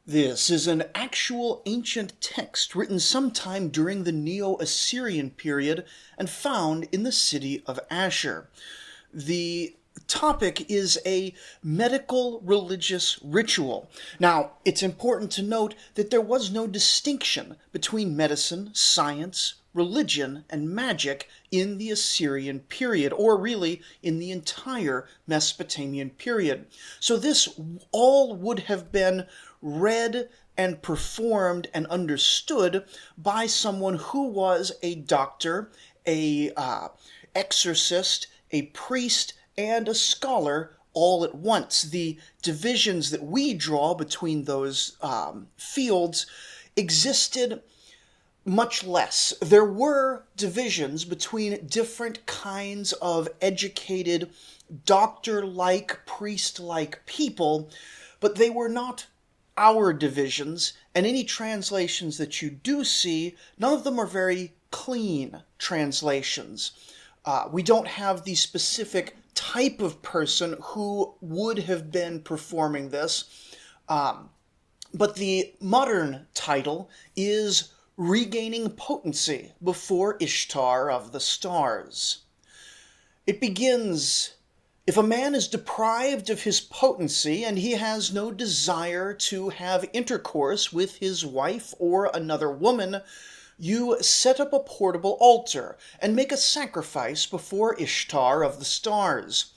This is an actual ancient text written sometime during the Neo-Assyrian period and found in the city of Ashur. The topic is a medical religious ritual. Now, it's important to note that there was no distinction between medicine, science, religion, and magic in the Assyrian period, or really in the entire Mesopotamian period. So this all would have been read and performed and understood by someone who was a doctor, a exorcist, a priest, and a scholar all at once. The divisions that we draw between those fields existed much less. There were divisions between different kinds of educated, doctor-like, priest-like people, but they were not our divisions, and any translations that you do see, none of them are very clean translations. We don't have the specific type of person who would have been performing this, but the modern title is Regaining Potency Before Ishtar of the Stars. It begins, if a man is deprived of his potency and he has no desire to have intercourse with his wife or another woman, you set up a portable altar and make a sacrifice before Ishtar of the Stars.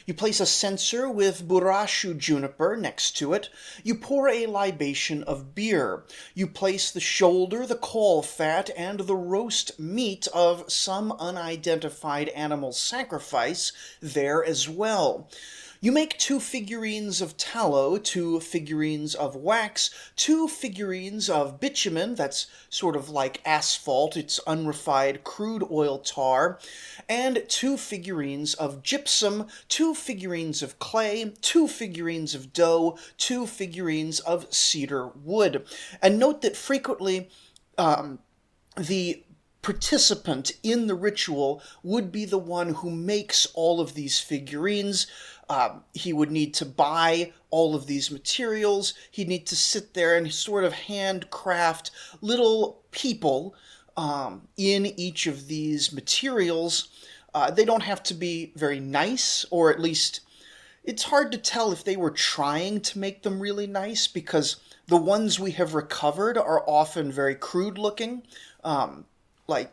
You place a censer with burashu juniper next to it. You pour a libation of beer. You place the shoulder, the caul fat, and the roast meat of some unidentified animal sacrifice there as well. You make 2 figurines of tallow, 2 figurines of wax, 2 figurines of bitumen, that's sort of like asphalt, it's unrefined crude oil tar, and 2 figurines of gypsum, 2 figurines of clay, 2 figurines of dough, 2 figurines of cedar wood. And note that frequently the participant in the ritual would be the one who makes all of these figurines. He would need to buy all of these materials. He'd need to sit there and sort of handcraft little people in each of these materials. They don't have to be very nice, or at least it's hard to tell if they were trying to make them really nice, because the ones we have recovered are often very crude looking, like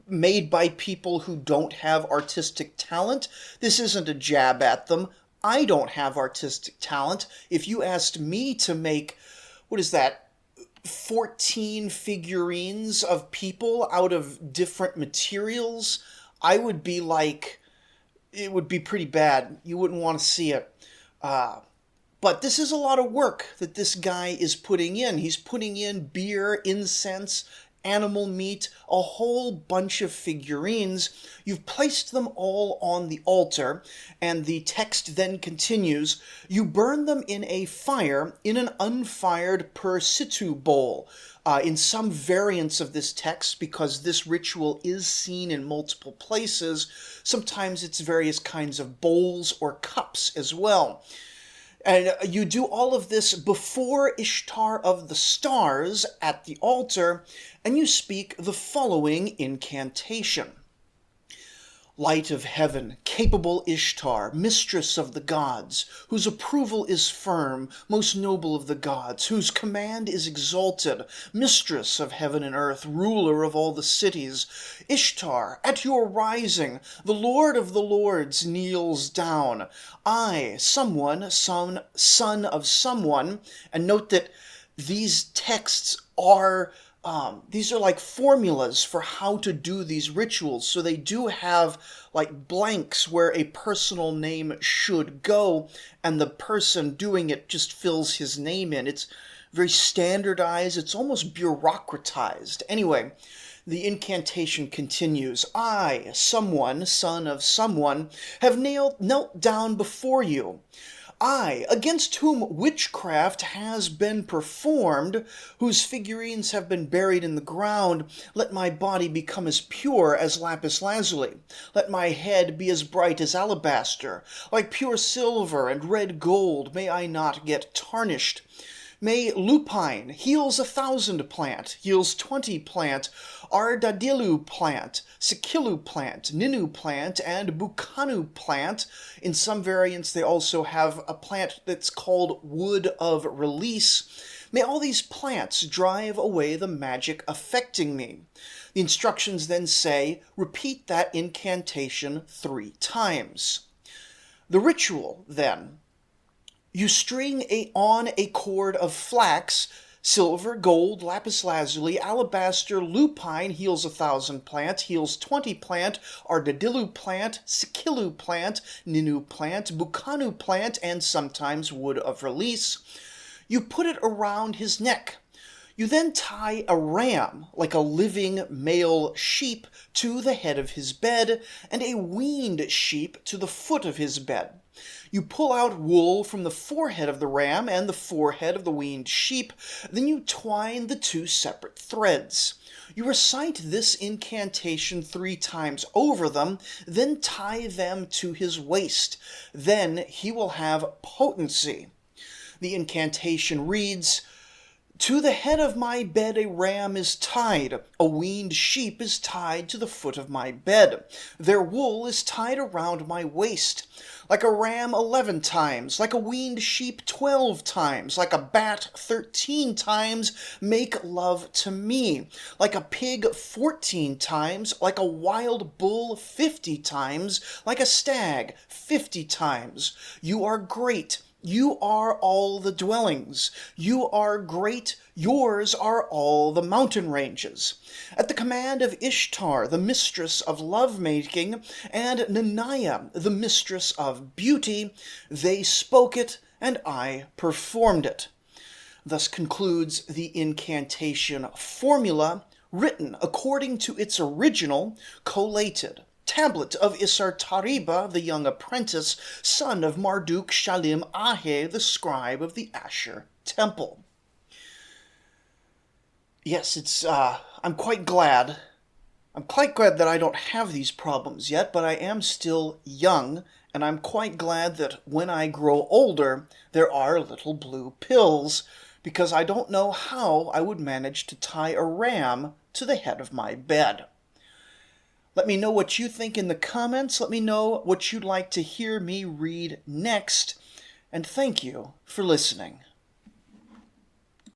made by people who don't have artistic talent. This isn't a jab at them. I don't have artistic talent. If you asked me to make, 14 figurines of people out of different materials, I would be like, it would be pretty bad. You wouldn't want to see it. But this is a lot of work that this guy is putting in. He's putting in beer, incense, animal meat, a whole bunch of figurines. You've placed them all on the altar, and the text then continues. You burn them in a fire in an unfired per situ bowl. In some variants of this text, because this ritual is seen in multiple places, sometimes it's various kinds of bowls or cups as well. And you do all of this before Ishtar of the Stars at the altar, and you speak the following incantation. Light of heaven, capable Ishtar, mistress of the gods, whose approval is firm, most noble of the gods, whose command is exalted, mistress of heaven and earth, ruler of all the cities. Ishtar, at your rising, the Lord of the Lords kneels down. I, someone, son of someone, and note that these texts are these are like formulas for how to do these rituals. So they do have like blanks where a personal name should go, and the person doing it just fills his name in. It's very standardized. It's almost bureaucratized. Anyway, the incantation continues. I, someone, son of someone, have knelt down before you. I, against whom witchcraft has been performed, whose figurines have been buried in the ground, let my body become as pure as lapis lazuli. Let my head be as bright as alabaster. Like pure silver and red gold may I not get tarnished. May lupine heals 1,000 plant, heals 20 plant, ardadilu plant, sikilu plant, ninu plant, and bukanu plant. In some variants they also have a plant that's called wood of release. May all these plants drive away the magic affecting me. The instructions then say, repeat that incantation 3 times. The ritual, then. You string on a cord of flax, silver, gold, lapis lazuli, alabaster, lupine, heals 1,000 plant, heals 20 plant, ardadilu plant, sikilu plant, ninu plant, bukanu plant, and sometimes wood of release. You put it around his neck. You then tie a ram, like a living male sheep, to the head of his bed, and a weaned sheep to the foot of his bed. You pull out wool from the forehead of the ram and the forehead of the weaned sheep, then you twine the 2 separate threads. You recite this incantation 3 times over them, then tie them to his waist. Then he will have potency. The incantation reads, to the head of my bed a ram is tied, a weaned sheep is tied to the foot of my bed. Their wool is tied around my waist. Like a ram 11 times, like a weaned sheep 12 times, like a bat 13 times, make love to me. Like a pig 14 times, like a wild bull 50 times, like a stag 50 times. You are great. You are all the dwellings. You are great. Yours are all the mountain ranges. At the command of Ishtar, the mistress of lovemaking, and Nanaya, the mistress of beauty, they spoke it, and I performed it. Thus concludes the incantation formula, written according to its original, collated tablet of Ishtar the young apprentice, son of Marduk Shalim Ahe, the scribe of the Asher temple. Yes, I'm quite glad that I don't have these problems yet, but I am still young, and I'm quite glad that when I grow older, there are little blue pills, because I don't know how I would manage to tie a ram to the head of my bed. Let me know what you think in the comments. Let me know what you'd like to hear me read next. And thank you for listening.